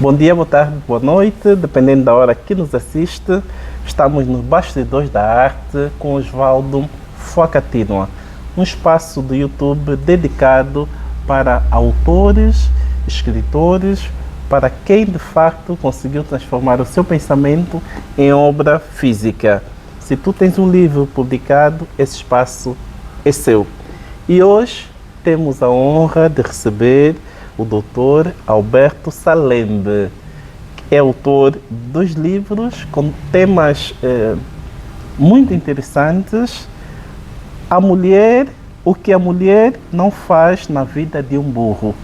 Bom dia, boa tarde, boa noite, dependendo da hora que nos assiste. Estamos nos Bastidores da Arte com Osvaldo Focatinua, um espaço do YouTube dedicado para autores, escritores, para quem de facto conseguiu transformar o seu pensamento em obra física. Se tu tens um livro publicado, esse espaço é seu. E hoje temos a honra de receber o Dr. Alberto Salembe, que é autor dos livros com temas muito interessantes. A mulher, o que a mulher não faz na vida de um burro.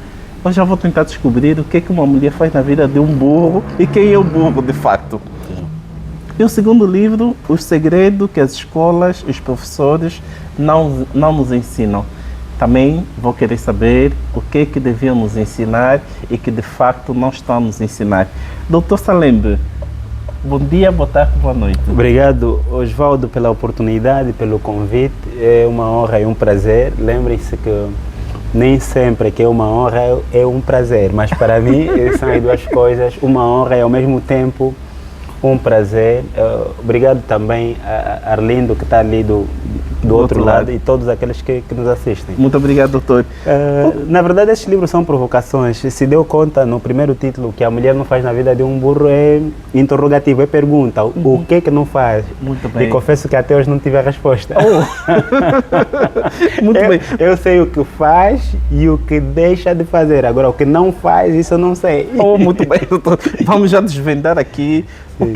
Eu já vou tentar descobrir o que uma mulher faz na vida de um burro e quem é o burro de fato. E o segundo livro, o segredo que as escolas e os professores não nos ensinam. Também vou querer saber o que deviam nos ensinar e que de facto não estão a nos ensinar. Dr. Salembe, bom dia, boa tarde, boa noite. Obrigado, Osvaldo, pela oportunidade, pelo convite. É uma honra e um prazer. Lembrem-se que nem sempre que é uma honra é um prazer, mas para mim são as duas coisas. Uma honra e ao mesmo tempo um prazer. Obrigado também a Arlindo, que está ali do outro lado, e todos aqueles que nos assistem. Muito obrigado, doutor. Na verdade, esses livros são provocações. Se deu conta, no primeiro título, que a mulher não faz na vida de um burro, é interrogativo, é pergunta. O que não faz? Muito bem. E confesso que até hoje não tive a resposta. Muito bem. Eu sei o que faz e o que deixa de fazer. Agora, o que não faz, isso eu não sei. Muito bem, doutor. Vamos já desvendar aqui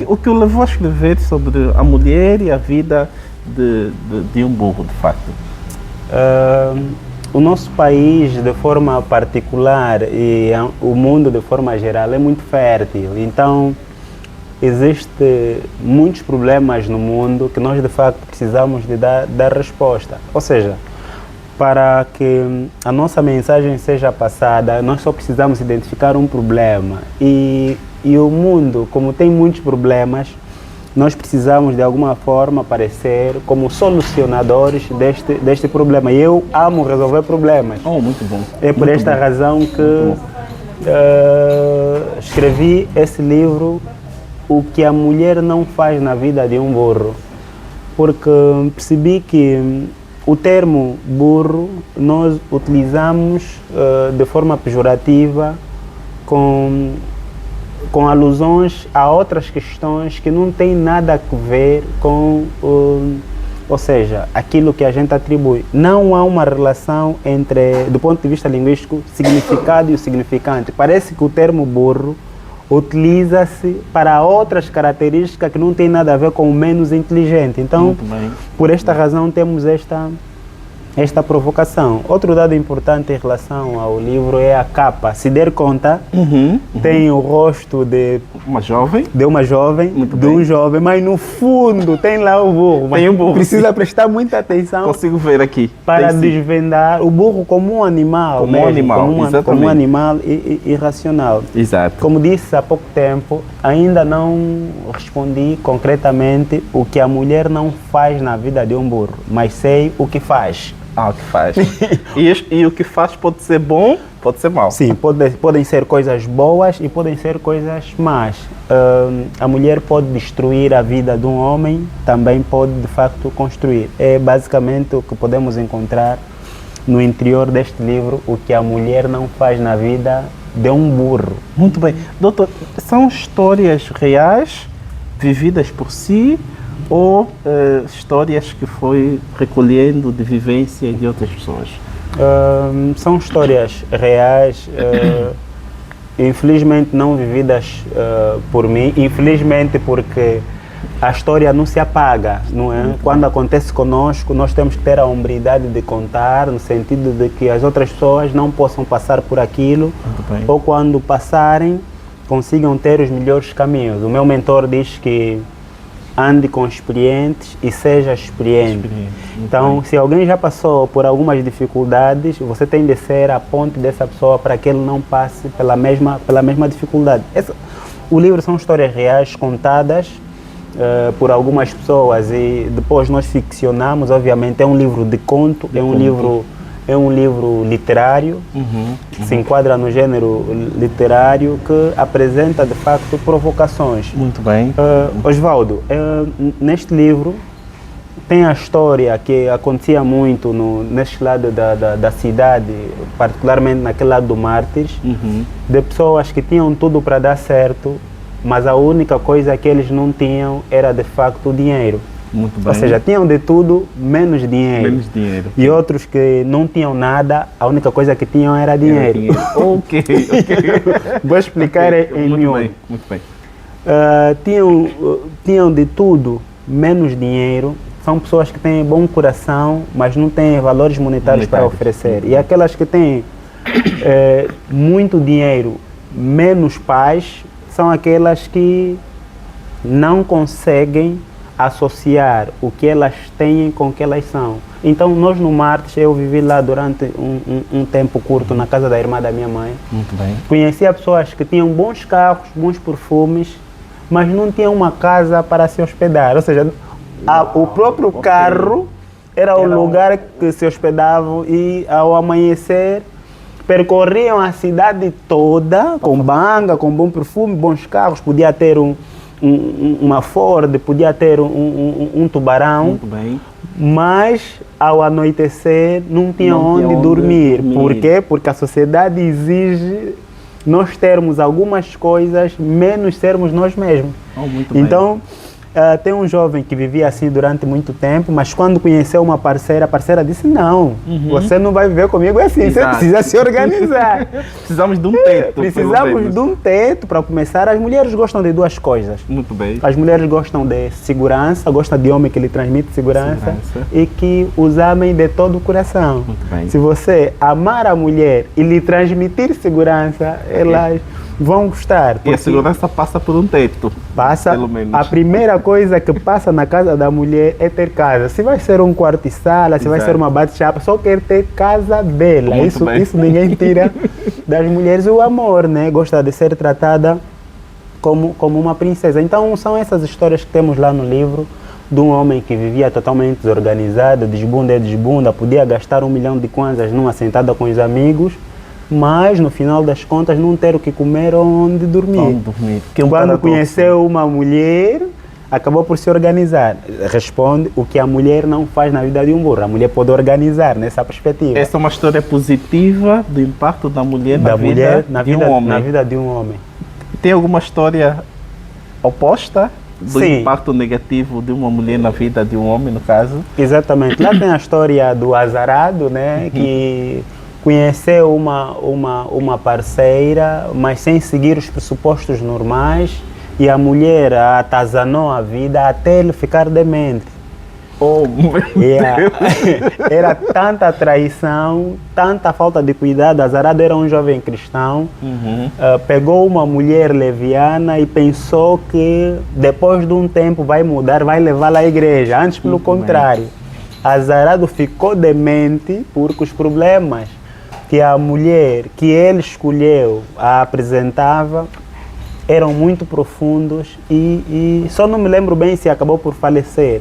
o que o levou a escrever sobre a mulher e a vida de um burro, de facto. O nosso país, de forma particular, e o mundo de forma geral, é muito fértil. Então, existem muitos problemas no mundo que nós, de facto, precisamos de dar resposta. Ou seja, para que a nossa mensagem seja passada, nós só precisamos identificar um problema. E o mundo, como tem muitos problemas, nós precisamos de alguma forma aparecer como solucionadores deste problema. E eu amo resolver problemas. Muito bom. É por esta razão que escrevi esse livro, O que a mulher não faz na vida de um burro. Porque percebi que o termo burro nós utilizamos de forma pejorativa com alusões a outras questões que não têm nada a ver com, ou seja, aquilo que a gente atribui. Não há uma relação entre, do ponto de vista linguístico, significado e o significante. Parece que o termo burro utiliza-se para outras características que não têm nada a ver com o menos inteligente. Então, por esta razão, temos esta provocação. Outro dado importante em relação ao livro é a capa. Se der conta, tem o rosto de uma jovem, um jovem, mas no fundo tem lá o burro. Tem um burro. Precisa prestar muita atenção. Consigo ver aqui. Para desvendar o burro como um animal. Como um animal irracional. Exato. Como disse há pouco tempo, ainda não respondi concretamente o que a mulher não faz na vida de um burro, mas sei o que faz. O que faz. E o que faz pode ser bom, pode ser mau. Sim, podem ser coisas boas e podem ser coisas más. A mulher pode destruir a vida de um homem, também pode de facto construir. É basicamente o que podemos encontrar no interior deste livro, o que a mulher não faz na vida de um burro. Muito bem. Doutor, são histórias reais, vividas por si, ou histórias que foi recolhendo de vivência de outras pessoas? São histórias reais, infelizmente não vividas por mim, infelizmente porque a história não se apaga, não é? Quando acontece conosco, nós temos que ter a hombridade de contar, no sentido de que as outras pessoas não possam passar por aquilo, ou quando passarem, consigam ter os melhores caminhos. O meu mentor diz que ande com experientes e seja experiente. Então, se alguém já passou por algumas dificuldades, você tem de ser a ponte dessa pessoa para que ele não passe pela mesma dificuldade. O livro são histórias reais contadas por algumas pessoas e depois nós ficcionamos. Obviamente é um livro de conto, é um livro é um livro literário, se enquadra no gênero literário, que apresenta de facto provocações. Muito bem. Osvaldo, neste livro tem a história que acontecia muito neste lado da cidade, particularmente naquele lado do Mártires, de pessoas que tinham tudo para dar certo, mas a única coisa que eles não tinham era de facto o dinheiro. Muito bem. Ou seja, tinham de tudo menos dinheiro. Menos dinheiro. E outros que não tinham nada, a única coisa que tinham era dinheiro. Ok. Vou explicar em miúdo. Muito bem. Tinham de tudo menos dinheiro. São pessoas que têm bom coração, mas não têm valores monetários para oferecer. E aquelas que têm muito dinheiro, menos paz, são aquelas que não conseguem associar o que elas têm com o que elas são. Então, nós no Mártires, eu vivi lá durante um tempo curto na casa da irmã da minha mãe. Muito bem. Conhecia pessoas que tinham bons carros, bons perfumes, mas não tinham uma casa para se hospedar. Ou seja, o próprio carro era o lugar que se hospedavam e, ao amanhecer, percorriam a cidade toda com banga, com bom perfume, bons carros. Podia ter uma Ford, podia ter um tubarão. Muito bem. Mas, ao anoitecer, não tinha onde dormir. Por quê? Porque a sociedade exige nós termos algumas coisas, menos sermos nós mesmos. Muito então, tem um jovem que vivia assim durante muito tempo, mas quando conheceu uma parceira, a parceira disse, não, você não vai viver comigo assim, Exato. você precisa se organizar. Precisamos de um teto. Precisamos de um teto para começar. As mulheres gostam de duas coisas. Muito bem. As mulheres gostam de segurança, gostam de homem que lhe transmite segurança. E que os amem de todo o coração. Muito bem. Se você amar a mulher e lhe transmitir segurança, elas vão gostar. E a segurança passa por um teto. Passa. Pelo menos. A primeira coisa que passa na casa da mulher é ter casa. Se vai ser um quarto e sala, se vai ser uma bate-chapa, só quer ter casa dela. Isso ninguém tira das mulheres. O amor, né? Gosta de ser tratada como uma princesa. Então, são essas histórias que temos lá no livro, de um homem que vivia totalmente desorganizado, desbunda é desbunda, podia gastar 1 milhão de kwanzas numa sentada com os amigos, mas no final das contas não ter o que comer ou onde dormir. Quando conheceu uma mulher, acabou por se organizar. Responde o que a mulher não faz na vida de um burro. A mulher pode organizar nessa perspectiva. Essa é uma história positiva do impacto da mulher na vida de um homem. Na vida de um homem. Tem alguma história oposta do Sim. impacto negativo de uma mulher na vida de um homem, no caso? Exatamente. Lá tem a história do azarado, né? Que conheceu uma parceira, mas sem seguir os pressupostos normais, e a mulher atazanou a vida até ele ficar demente. Oh, meu Deus. Era tanta traição, tanta falta de cuidado. Azarado era um jovem cristão, pegou uma mulher leviana e pensou que depois de um tempo vai mudar, vai levá-la à igreja. Antes, pelo contrário. Azarado ficou demente porque os problemas que a mulher que ele escolheu a apresentava eram muito profundos e só não me lembro bem se acabou por falecer.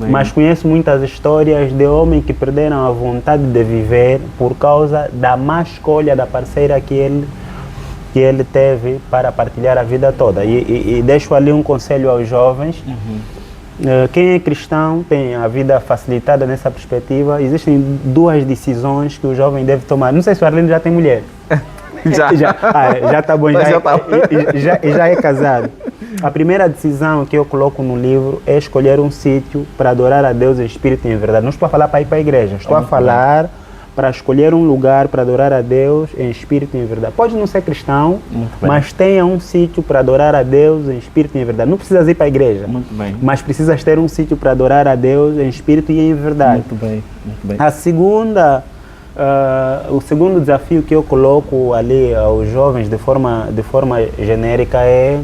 Mas conheço muitas histórias de homens que perderam a vontade de viver por causa da má escolha da parceira que ele teve para partilhar a vida toda. E deixo ali um conselho aos jovens. Quem é cristão tem a vida facilitada nessa perspectiva. Existem 2 decisões que o jovem deve tomar. Não sei se o Arlindo já tem mulher. Já está bom, já é casado. A primeira decisão que eu coloco no livro é escolher um sítio para adorar a Deus em espírito e em verdade. Não estou a falar para ir para a igreja, estou a falar para escolher um lugar para adorar a Deus em espírito e em verdade. Pode não ser cristão, mas tenha um sítio para adorar a Deus em espírito e em verdade. Não precisas ir para a igreja, mas precisas ter um sítio para adorar a Deus em espírito e em verdade. Muito bem. O segundo desafio que eu coloco ali aos jovens de forma genérica é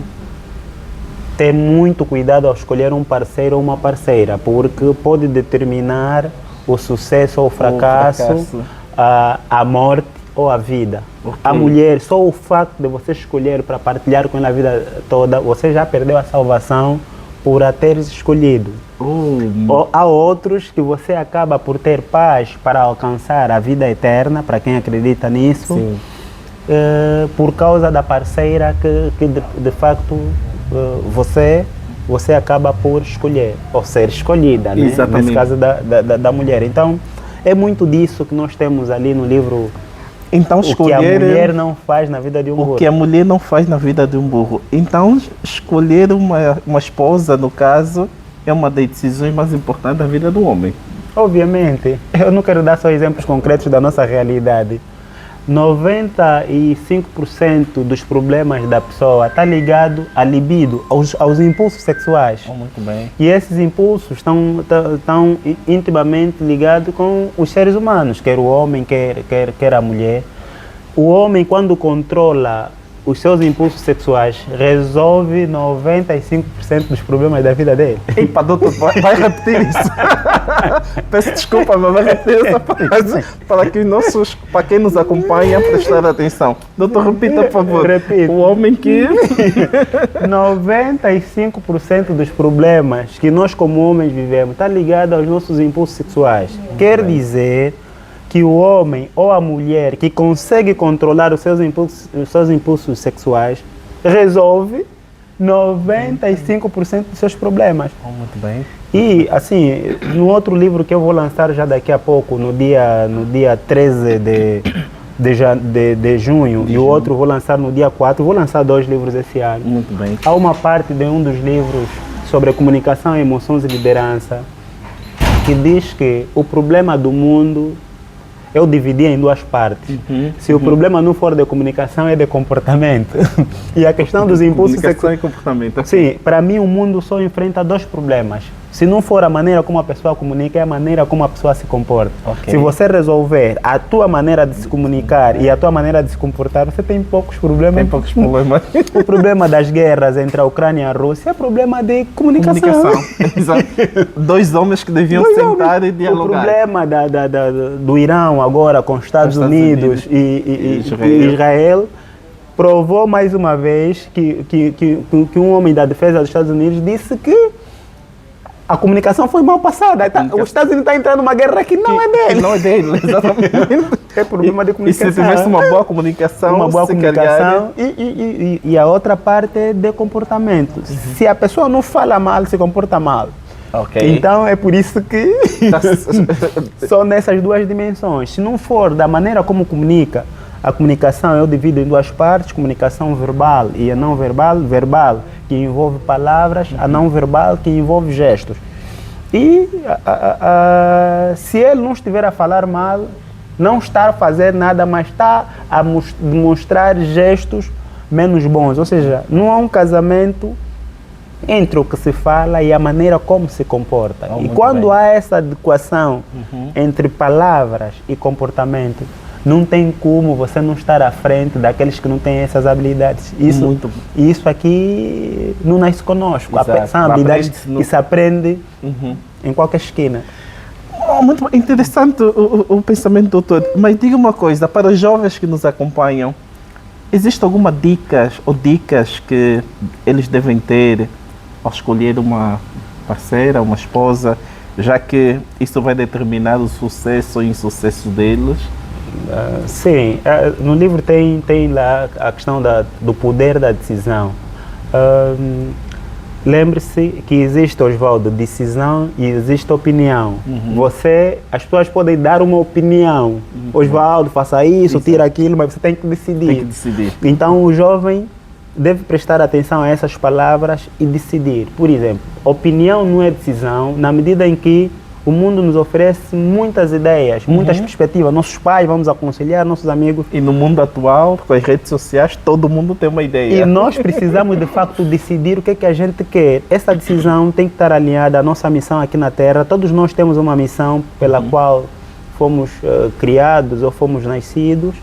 ter muito cuidado ao escolher um parceiro ou uma parceira, porque pode determinar o sucesso ou o fracasso, a morte ou a vida. A mulher, só o facto de você escolher para partilhar com ela a vida toda, você já perdeu a salvação por a teres escolhido. Ou há outros que você acaba por ter paz para alcançar a vida eterna, para quem acredita nisso, por causa da parceira que de facto você acaba por escolher, ou ser escolhida, né? Nesse caso da mulher. Então, é muito disso que nós temos ali no livro. Então, o que a mulher não faz na vida de um burro. O que a mulher não faz na vida de um burro. Então, escolher uma esposa, no caso, é uma das decisões mais importantes da vida do homem. Obviamente. Eu não quero dar só exemplos concretos da nossa realidade. 95% dos problemas da pessoa está ligado à libido, aos impulsos sexuais. Muito bem. E esses impulsos estão intimamente ligados com os seres humanos, quer o homem, quer a mulher. O homem, quando controla os seus impulsos sexuais, resolve 95% dos problemas da vida dele. Epa, doutor, vai repetir isso. Peço desculpa, mas vai repetir essa frase para quem nos acompanha prestar atenção. Doutor, repita, por favor. Repito. O homem que... 95% dos problemas que nós como homens vivemos está ligado aos nossos impulsos sexuais. Quer dizer que o homem ou a mulher que consegue controlar os seus impulsos sexuais resolve 95% dos seus problemas. Muito bem. E, assim, no outro livro que eu vou lançar já daqui a pouco, no dia 13 de junho, e o outro vou lançar no dia 4, vou lançar 2 livros esse ano. Muito bem. Há uma parte de um dos livros sobre a comunicação, emoções e liderança, que diz que o problema do mundo eu dividi em 2 partes. Se o problema não for de comunicação, é de comportamento. E a questão dos impulsos sexuais e comportamento. Sim, para mim o mundo só enfrenta 2 problemas. Se não for a maneira como a pessoa comunica, é a maneira como a pessoa se comporta. Okay. Se você resolver a tua maneira de se comunicar e a tua maneira de se comportar, você tem poucos problemas. Tem poucos problemas. O problema das guerras entre a Ucrânia e a Rússia é problema de comunicação. Exato. 2 homens que deviam sentar e dialogar. O problema do Irão agora com os Estados Unidos e Israel provou mais uma vez que um homem da defesa dos Estados Unidos disse que a comunicação foi mal passada. Os Estados Unidos estão entrando numa guerra que não é dele. Não é dele, exatamente. É problema de comunicação. E se tivesse uma boa comunicação, e a outra parte é de comportamento. Se a pessoa não fala mal, se comporta mal. Okay. Então é por isso que só nessas 2 dimensões. Se não for da maneira como comunica, a comunicação eu divido em 2 partes, comunicação verbal e a não verbal. Verbal, que envolve palavras, a não verbal, que envolve gestos. E se ele não estiver a falar mal, não está a fazer nada, mas está a demonstrar gestos menos bons. Ou seja, não há um casamento entre o que se fala e a maneira como se comporta. E quando há essa adequação entre palavras e comportamento, não tem como você não estar à frente daqueles que não têm essas habilidades. Isso aqui não nasce conosco. São habilidades que se aprende em qualquer esquina. Muito interessante o pensamento, doutor. Mas diga uma coisa, para os jovens que nos acompanham, existe alguma dicas que eles devem ter ao escolher uma parceira, uma esposa, já que isso vai determinar o sucesso ou insucesso deles? Sim, no livro tem lá a questão do poder da decisão. Lembre-se que existe, Osvaldo, decisão e existe opinião. As pessoas podem dar uma opinião. Osvaldo, faça isso, tira aquilo, mas você tem que decidir. Então o jovem deve prestar atenção a essas palavras e decidir. Por exemplo, opinião não é decisão na medida em que o mundo nos oferece muitas ideias, muitas perspectivas. Nossos pais vão nos aconselhar, nossos amigos. E no mundo atual, com as redes sociais, todo mundo tem uma ideia. E nós precisamos, de facto, decidir o que é que a gente quer. Essa decisão tem que estar alinhada à nossa missão aqui na Terra. Todos nós temos uma missão pela qual fomos criados ou fomos nascidos.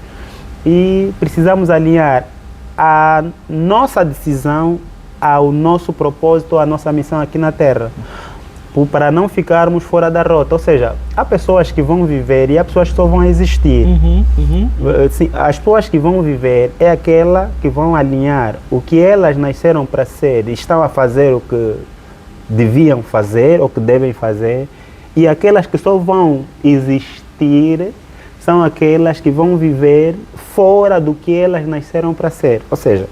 E precisamos alinhar a nossa decisão ao nosso propósito, à nossa missão aqui na Terra, para não ficarmos fora da rota. Ou seja, há pessoas que vão viver e há pessoas que só vão existir. Sim, as pessoas que vão viver é aquela que vão alinhar o que elas nasceram para ser e estão a fazer o deviam fazer ou que devem fazer, e aquelas que só vão existir são aquelas que vão viver fora do que elas nasceram para ser. Ou seja,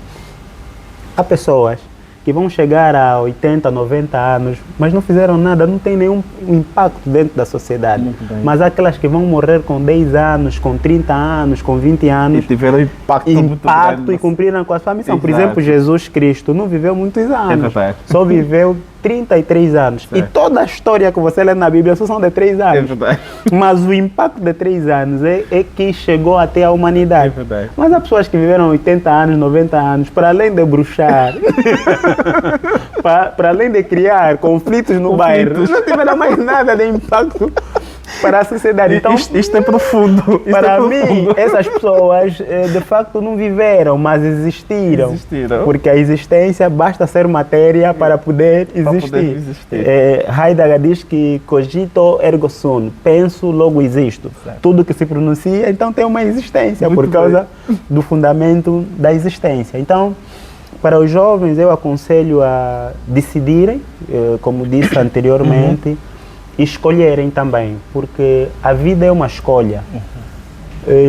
há pessoas que vão chegar a 80, 90 anos, mas não fizeram nada, não tem nenhum impacto dentro da sociedade. Mas há aquelas que vão morrer com 10 anos, com 30 anos, com 20 anos. E tiveram impacto muito grande. E cumpriram com a sua missão. Exato. Por exemplo, Jesus Cristo não viveu muitos anos. É verdade. Só viveu 33 anos. Certo. E toda a história que você lê na Bíblia só são de 3 anos. É verdade. Mas o impacto de 3 anos é que chegou até a humanidade. É verdade. Mas há pessoas que viveram 80 anos, 90 anos, para além de bruxar, para além de criar conflitos no bairro, não tiveram mais nada de impacto para a sociedade. Então, isto é profundo. para mim, essas pessoas de facto não viveram, mas existiram. Porque a existência basta ser matéria para poder existir. Heidegger diz que cogito ergo sum, penso, logo existo. Certo. Tudo que se pronuncia, então tem uma existência, muito por causa do fundamento da existência. Então, para os jovens, eu aconselho a decidirem, como disse anteriormente, e escolherem também, porque a vida é uma escolha.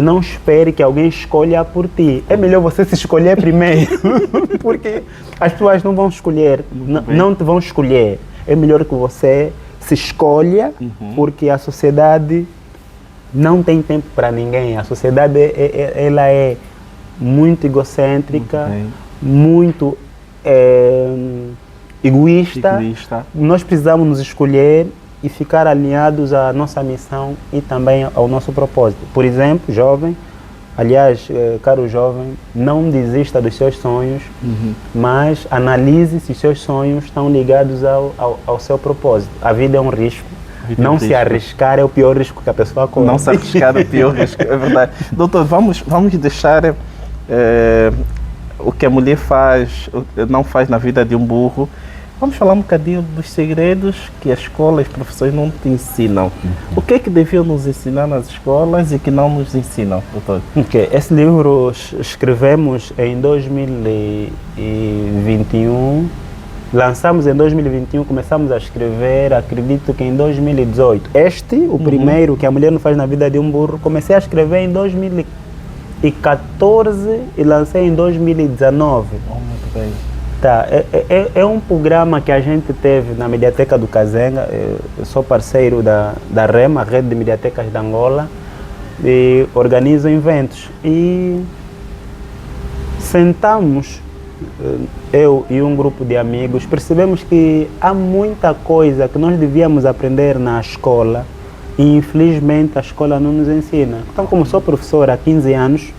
Não espere que alguém escolha por ti. É melhor você se escolher primeiro, porque as pessoas não vão escolher, não te vão escolher. É melhor que você se escolha, porque a sociedade não tem tempo para ninguém. A sociedade ela é muito egocêntrica, muito egoísta. Nós precisamos nos escolher e ficar alinhados à nossa missão e também ao nosso propósito. Por exemplo, jovem, aliás, caro jovem, não desista dos seus sonhos, mas analise se os seus sonhos estão ligados ao seu propósito. A vida é um risco. Não se arriscar é o pior risco que a pessoa corre. Não se arriscar é o pior risco, é verdade. Doutor, vamos deixar o que a mulher não faz na vida de um burro. Vamos falar um bocadinho dos segredos que a escola e os professores não te ensinam. O que é que deviam nos ensinar nas escolas e que não nos ensinam, doutor? Esse livro escrevemos em 2021, lançamos em 2021, começamos a escrever, acredito que em 2018. O primeiro, que a mulher não faz na vida de um burro, comecei a escrever em 2014 e lancei em 2019. Muito bem. Tá, é um programa que a gente teve na Mediateca do Kazenga. Eu sou parceiro da REM, a Rede de Mediatecas de Angola, e organizo eventos. E sentamos, eu e um grupo de amigos, percebemos que há muita coisa que nós devíamos aprender na escola e infelizmente a escola não nos ensina. Então, como sou professor há 15 anos,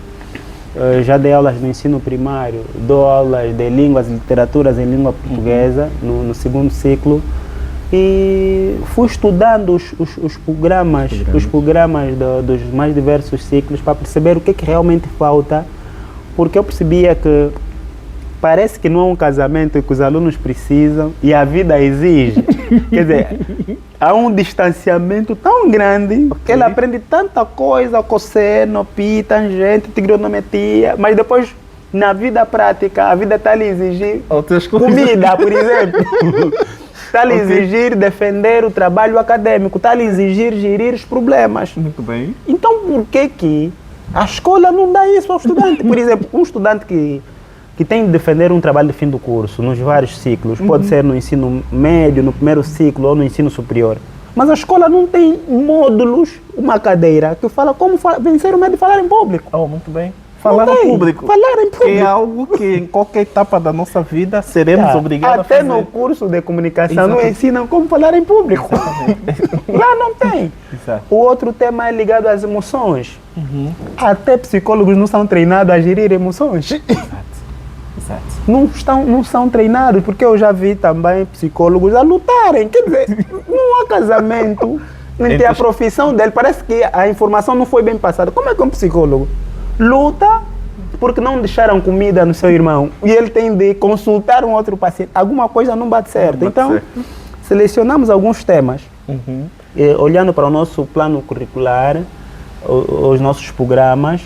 já dei aulas no ensino primário, dou aulas de línguas e literaturas em língua portuguesa no segundo ciclo e fui estudando os programas dos mais diversos ciclos para perceber o que realmente falta, porque eu percebia que parece que não é um casamento que os alunos precisam e a vida exige. Quer dizer, há um distanciamento tão grande que ele aprende tanta coisa, cosseno, pi, tangente, trigonometria, mas depois, na vida prática, a vida está a lhe exigir comida, por exemplo. Está a lhe exigir defender o trabalho acadêmico, está a lhe exigir gerir os problemas. Muito bem. Então, por que a escola não dá isso ao estudante? Por exemplo, um estudante que tem de defender um trabalho de fim do curso, nos vários ciclos, pode ser no ensino médio, no primeiro ciclo ou no ensino superior. Mas a escola não tem módulos, uma cadeira, que fala como vencer o medo de falar em público. Muito bem. Falar em público. Falar em público. Que é algo que em qualquer etapa da nossa vida seremos obrigados a fazer. Até no curso de comunicação não ensinam como falar em público. Lá não tem. Exato. O outro tema é ligado às emoções. Até psicólogos não são treinados a gerir emoções. Exato. Não são treinados, porque eu já vi também psicólogos a lutarem. Quer dizer, não há casamento entre a profissão dele. Parece que a informação não foi bem passada. Como é que um psicólogo luta porque não deixaram comida no seu irmão e ele tem de consultar um outro paciente? Alguma coisa não bate certo. Então, selecionamos alguns temas, olhando para o nosso plano curricular, os nossos programas,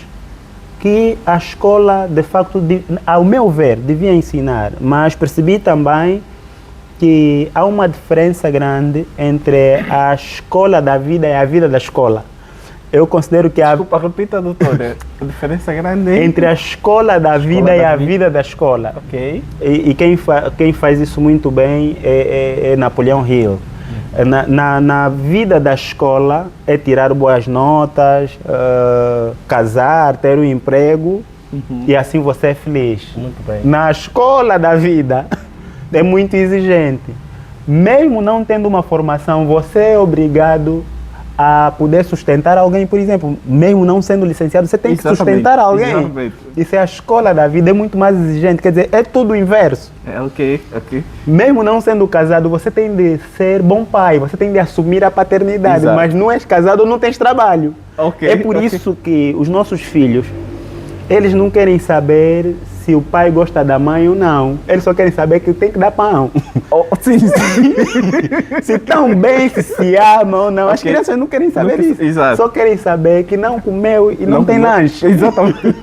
que a escola, de facto, ao meu ver, devia ensinar, mas percebi também que há uma diferença grande entre a escola da vida e a vida da escola. Eu considero que há... Desculpa, repita, doutora. A diferença grande entre a escola da vida e a vida da escola. Ok. E quem faz isso muito bem é Napoleão Hill. Na vida da escola é tirar boas notas, casar, ter um emprego e assim você é feliz. Muito bem. Na escola da vida é muito exigente. Mesmo não tendo uma formação, você é obrigado a poder sustentar alguém, por exemplo. Mesmo não sendo licenciado, você tem que sustentar alguém. Exatamente. Isso é a escola da vida, é muito mais exigente. Quer dizer, é tudo o inverso. É, ok. Mesmo não sendo casado, você tem de ser bom pai, você tem de assumir a paternidade, Exato. mas não és casado ou não tens trabalho. Ok, É por isso que os nossos filhos, eles não querem saber se o pai gosta da mãe ou não. Eles só querem saber que tem que dar pão. Sim. Se estão bem, se amam ou não. As Ok. crianças não querem saber isso. Exato. Só querem saber que não comeu e não tem comeu. lanche. Exatamente.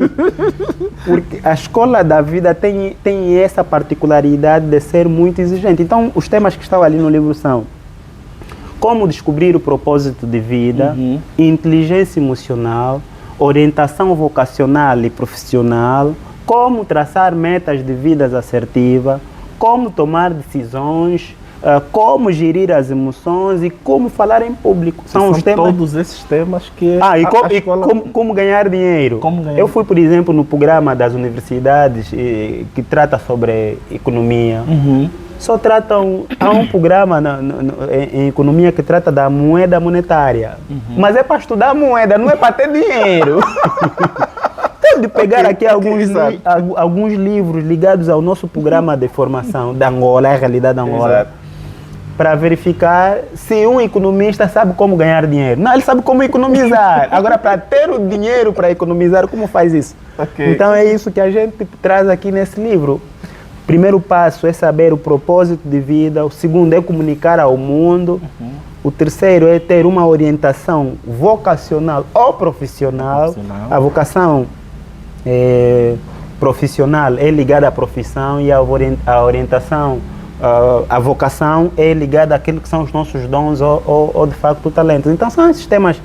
Porque a escola da vida tem essa particularidade de ser muito exigente. Então, os temas que estão ali no livro são como descobrir o propósito de vida, inteligência emocional, orientação vocacional e profissional, como traçar metas de vidas assertivas, como tomar decisões, como gerir as emoções e como falar em público. São os temas. todos esses temas que E a escola... como ganhar dinheiro. Como ganhar Eu fui, por exemplo, no programa das universidades que trata sobre economia. Só tratam, há um programa em economia que trata da moeda monetária. Mas é para estudar moeda, não é para ter dinheiro. Tem de pegar aqui alguns livros ligados ao nosso programa de formação da Angola, a realidade da Angola, para verificar se um economista sabe como ganhar dinheiro. Não, ele sabe como economizar. Agora, para ter o dinheiro para economizar, como faz isso? Ok. Então, é isso que a gente traz aqui nesse livro. O primeiro passo é saber o propósito de vida. O segundo é comunicar ao mundo. O terceiro é ter uma orientação vocacional ou profissional. A vocação profissional é ligada à profissão e a orientação, a vocação é ligada àquilo que são os nossos dons ou de facto talentos. Então são esses temas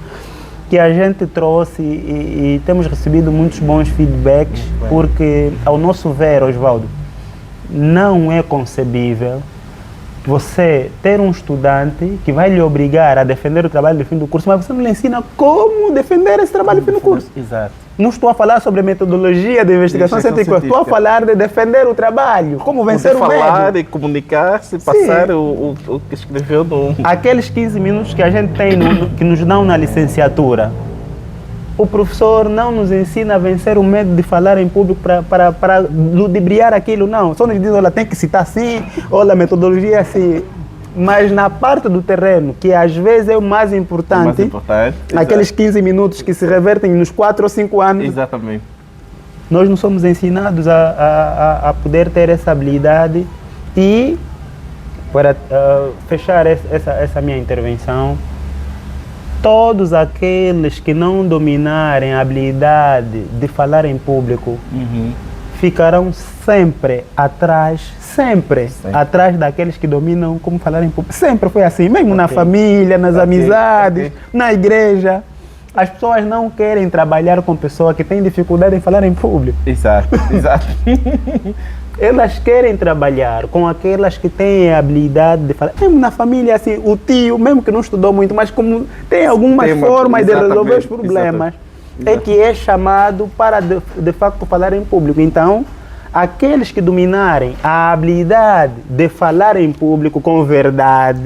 que a gente trouxe e temos recebido muitos bons feedbacks, porque ao nosso ver, Osvaldo, não é concebível você ter um estudante que vai lhe obrigar a defender o trabalho de fim do curso, mas você não lhe ensina como defender esse trabalho de fim do curso. Exato. Não estou a falar sobre metodologia de investigação científica, estou a falar de defender o trabalho, como vencer o medo. Falar e comunicar-se, passar o que escreveu no... Aqueles 15 minutos que a gente tem, que nos dão na licenciatura, o professor não nos ensina a vencer o medo de falar em público para ludibriar aquilo, não. Só nos diz, olha, tem que citar assim, olha, a metodologia é assim. Mas na parte do terreno, que às vezes é o mais importante, aqueles 15 minutos que se revertem nos 4 ou 5 anos, exatamente, nós não somos ensinados a poder ter essa habilidade. E, para fechar essa minha intervenção, todos aqueles que não dominarem a habilidade de falar em público ficarão sempre atrás daqueles que dominam como falar em público. Sempre foi assim, mesmo na família, nas amizades, na igreja. As pessoas não querem trabalhar com pessoas que têm dificuldade em falar em público. Exato. Elas querem trabalhar com aquelas que têm a habilidade de falar. Mesmo na família, assim, o tio, mesmo que não estudou muito, mas como tem algumas formas de resolver os problemas, é que é chamado para, de facto, falar em público. Então, aqueles que dominarem a habilidade de falar em público com verdade,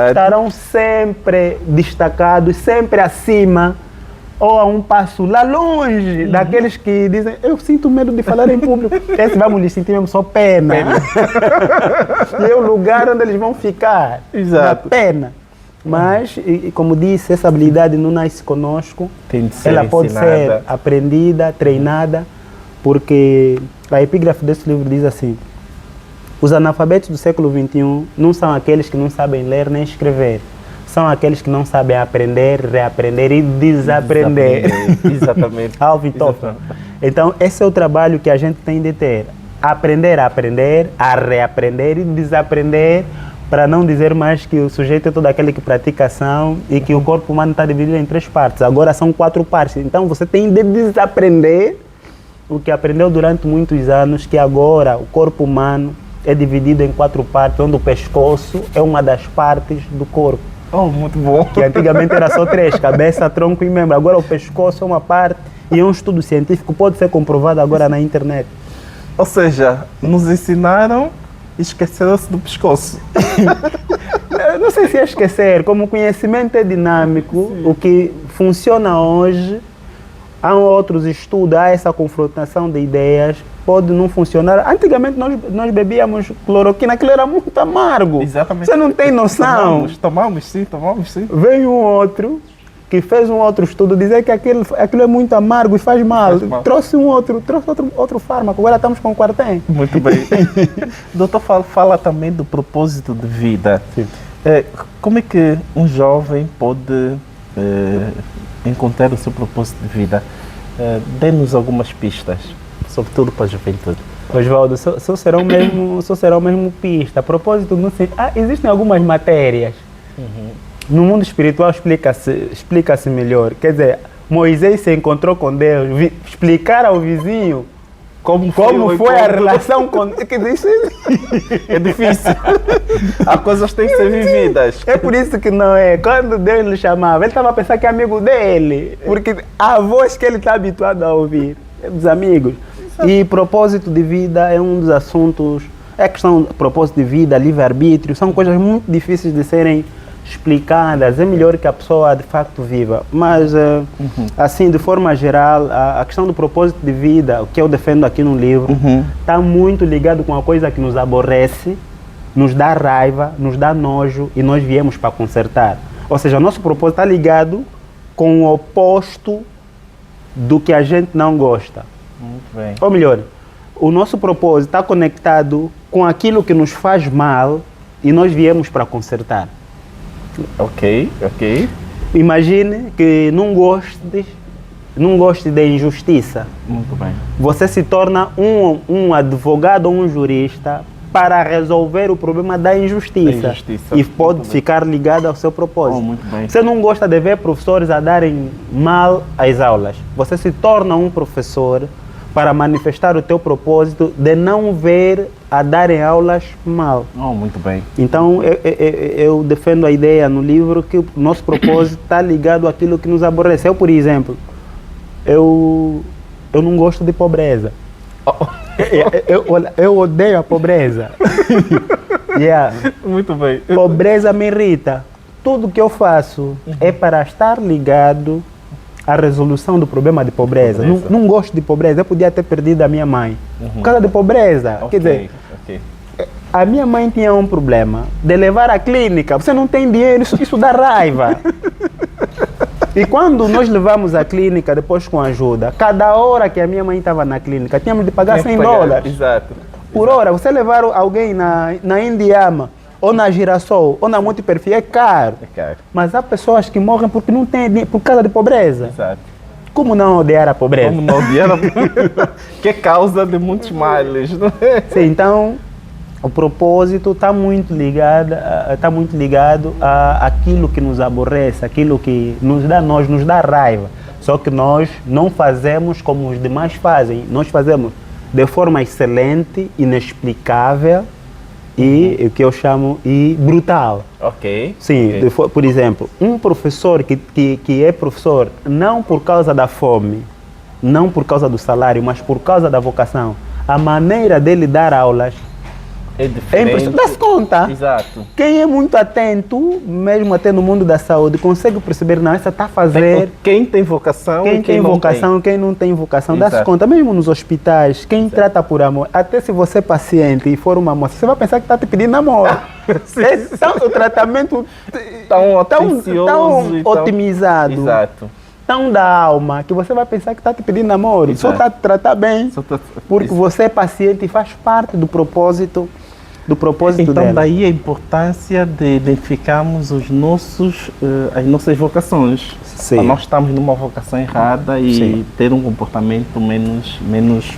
estarão sempre destacados, sempre acima, ou a um passo lá longe daqueles que dizem, eu sinto medo de falar em público. Esse vamos lhe sentir mesmo só pena. E é o lugar onde eles vão ficar. Exato. Na pena. Mas, como disse, essa habilidade não nasce conosco. Tem de ser ela pode ser aprendida, treinada, porque a epígrafe desse livro diz assim: os analfabetos do século XXI não são aqueles que não sabem ler nem escrever. São aqueles que não sabem aprender, reaprender e desaprender. Exatamente. Alvin Toffler. Então, esse é o trabalho que a gente tem de ter. Aprender a aprender, a reaprender e desaprender para não dizer mais que o sujeito é todo aquele que pratica ação e que o corpo humano está dividido em 3 partes. Agora são 4 partes. Então você tem de desaprender o que aprendeu durante muitos anos, que agora o corpo humano é dividido em 4 partes, onde o pescoço é uma das partes do corpo. Oh, muito bom. Que antigamente era só 3, cabeça, tronco e membro. Agora o pescoço é uma parte e é um estudo científico, pode ser comprovado agora na internet. Ou seja, nos ensinaram e esqueceram-se do pescoço. Não sei se é esquecer, como o conhecimento é dinâmico, o que funciona hoje, há outros estudos, há essa confrontação de ideias, pode não funcionar. Antigamente nós bebíamos cloroquina, aquilo era muito amargo. Exatamente. Você não tem noção. Tomamos sim. Vem um outro que fez um outro estudo dizer que aquilo é muito amargo e faz mal. Trouxe outro fármaco, agora estamos com quartem. Muito bem. Doutor, fala também do propósito de vida. Sim. Como é que um jovem pode encontrar o seu propósito de vida? Dê-nos algumas pistas, sobretudo para a juventude. Osvaldo, só será o mesmo pista. Propósito não sei. Existem algumas matérias. No mundo espiritual explica-se melhor. Quer dizer, Moisés se encontrou com Deus, explicar ao vizinho como foi a relação com Deus. É difícil. As coisas têm que ser vividas. É por isso que não é. Quando Deus lhe chamava, ele estava a pensar que é amigo dele. Porque a voz que ele está habituado a ouvir é dos amigos. E propósito de vida é um dos assuntos. É questão de propósito de vida, livre-arbítrio, são coisas muito difíceis de serem explicadas. É melhor que a pessoa de facto viva. Mas, assim, de forma geral, a questão do propósito de vida, o que eu defendo aqui no livro, está muito ligado com a coisa que nos aborrece, nos dá raiva, nos dá nojo e nós viemos para consertar. Ou seja, o nosso propósito está ligado com o oposto do que a gente não gosta. Muito bem. Ou melhor, o nosso propósito está conectado com aquilo que nos faz mal e nós viemos para consertar. Ok. Imagine que não goste da injustiça. Muito bem. Você se torna um advogado ou um jurista para resolver o problema da injustiça. E pode ficar ligado ao seu propósito. Muito bem. Você não gosta de ver professores a darem mal às aulas. Você se torna um professor para manifestar o teu propósito de não ver a darem aulas mal. Muito bem. Então, eu defendo a ideia no livro que o nosso propósito está ligado àquilo que nos aborrece. Eu, por exemplo, eu não gosto de pobreza. Eu odeio a pobreza. Muito bem. Pobreza me irrita. Tudo que eu faço é para estar ligado à resolução do problema de pobreza. Não gosto de pobreza. Eu podia ter perdido a minha mãe por causa de pobreza. Quer dizer, a minha mãe tinha um problema de levar à clínica. Você não tem dinheiro, isso dá raiva. E quando nós levamos à clínica, depois com ajuda, cada hora que a minha mãe estava na clínica, tínhamos de pagar $100. Exato. Por hora, você levar alguém na Indiama, ou na Girassol, ou na Monteperfil, é caro. Mas há pessoas que morrem porque não têm dinheiro, por causa de pobreza. Exato. Como não odiar a pobreza? Como não odiar a pobreza? Que é causa de muitos males, não é? Sim, então, o propósito está muito ligado àquilo que nos aborrece, aquilo que nos dá raiva. Só que nós não fazemos como os demais fazem. Nós fazemos de forma excelente, inexplicável e o que eu chamo brutal. Ok. Sim, por exemplo, um professor que é professor não por causa da fome, não por causa do salário, mas por causa da vocação, a maneira dele dar aulas é diferente. Dá-se conta. Exato. Quem é muito atento, mesmo até no mundo da saúde, consegue perceber, não, essa está a fazer. Quem tem vocação quem tem vocação, quem não tem vocação. Dá-se conta, mesmo nos hospitais, quem trata por amor, até se você é paciente e for uma moça, você vai pensar que está te pedindo namoro. O tratamento tão otimizado. Exato. Tão da alma, que você vai pensar que está te pedindo namoro. Exato. Só está te tratar bem, porque você é paciente e faz parte do propósito então, dela. Daí a importância de identificarmos as nossas vocações. Sim. Nós estamos numa vocação errada e ter um comportamento menos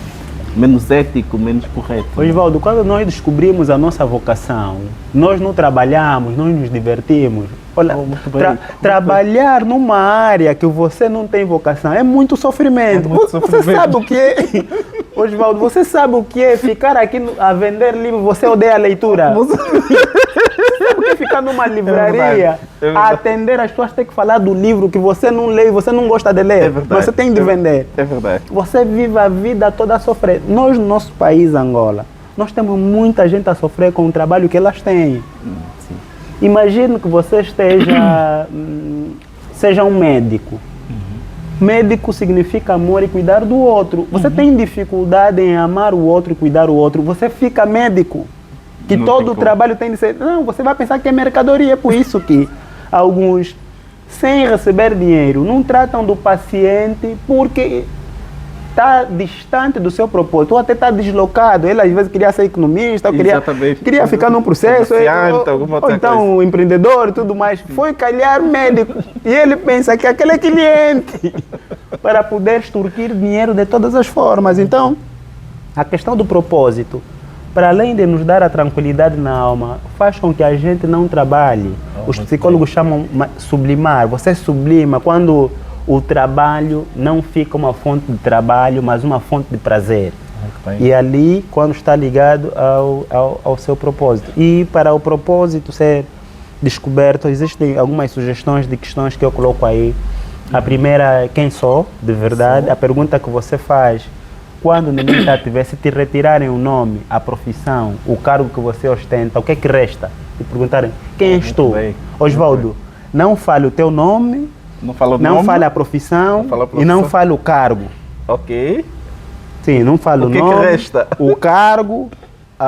menos ético, menos correto. Osvaldo, quando nós descobrimos a nossa vocação, nós não trabalhamos, nós nos divertimos. Olha, trabalhar numa área que você não tem vocação é muito sofrimento. Você sabe o que é? Osvaldo, você sabe o que é ficar aqui a vender livro, você odeia a leitura? Você sabe o que é ficar numa livraria, a atender as pessoas, ter que falar do livro que você não lê, você não gosta de ler, você tem de vender. É verdade. Você vive a vida toda a sofrer. Nós, no nosso país, Angola, nós temos muita gente a sofrer com o trabalho que elas têm. Sim. Imagine que você seja um médico. Médico significa amor e cuidar do outro. Você tem dificuldade em amar o outro e cuidar do outro, você fica médico. Que não todo o trabalho tem de ser... Não, você vai pensar que é mercadoria. É por isso que alguns, sem receber dinheiro, não tratam do paciente porque está distante do seu propósito, ou até está deslocado. Ele às vezes queria ser economista, queria ficar num processo, ou então um empreendedor e tudo mais. Foi calhar médico e ele pensa que aquele é cliente para poder extorquir dinheiro de todas as formas. Então, a questão do propósito, para além de nos dar a tranquilidade na alma, faz com que a gente não trabalhe. Os psicólogos chamam sublimar. Você sublima quando o trabalho não fica uma fonte de trabalho, mas uma fonte de prazer. E ali, quando está ligado ao seu propósito. E para o propósito ser descoberto, existem algumas sugestões de questões que eu coloco aí. A primeira é quem sou, de verdade. A pergunta que você faz, quando ninguém está a te ver, se te retirarem o nome, a profissão, o cargo que você ostenta, o que é que resta? E perguntarem, quem és tu? Osvaldo, não fale o teu nome, não fale a profissão e não fale o cargo. Ok. Sim, não fale o nome, que resta? O cargo, a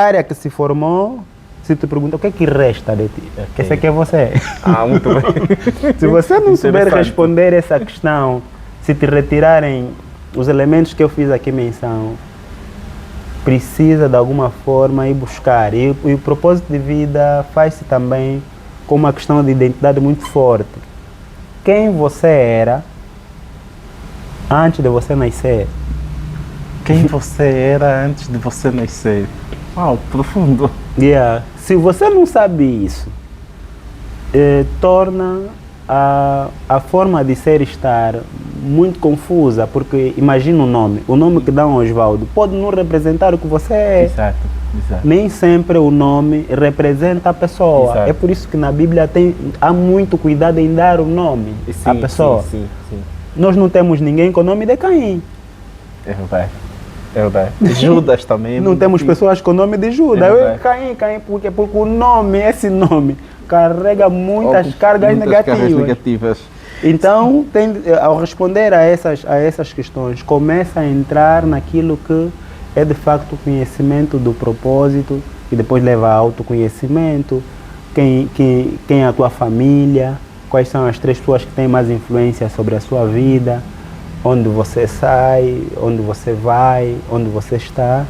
área que se formou. Se te pergunta o que é que resta de ti, esse aqui é você. Muito bem. Se você não souber responder essa questão, se te retirarem os elementos que eu fiz aqui menção, precisa de alguma forma ir buscar. E o propósito de vida faz-se também com uma questão de identidade muito forte. Quem você era antes de você nascer? Quem você era antes de você nascer? Uau, profundo. Se você não sabe isso, torna a forma de ser e estar muito confusa, porque imagina o nome que dá um Osvaldo pode não representar o que você é. Exato. Nem sempre o nome representa a pessoa. Exato. É por isso que na Bíblia há muito cuidado em dar o nome à pessoa. Sim. Nós não temos ninguém com o nome de Caim. É verdade. Judas também. Não temos pessoas com o nome de Judas. Caim, porque o nome, esse nome, carrega muitas cargas negativas. Então, ao responder a essas questões, começa a entrar naquilo que é de facto o conhecimento do propósito, e depois leva a autoconhecimento, quem é a tua família, quais são as 3 pessoas que têm mais influência sobre a sua vida, onde você sai, onde você vai, onde você está,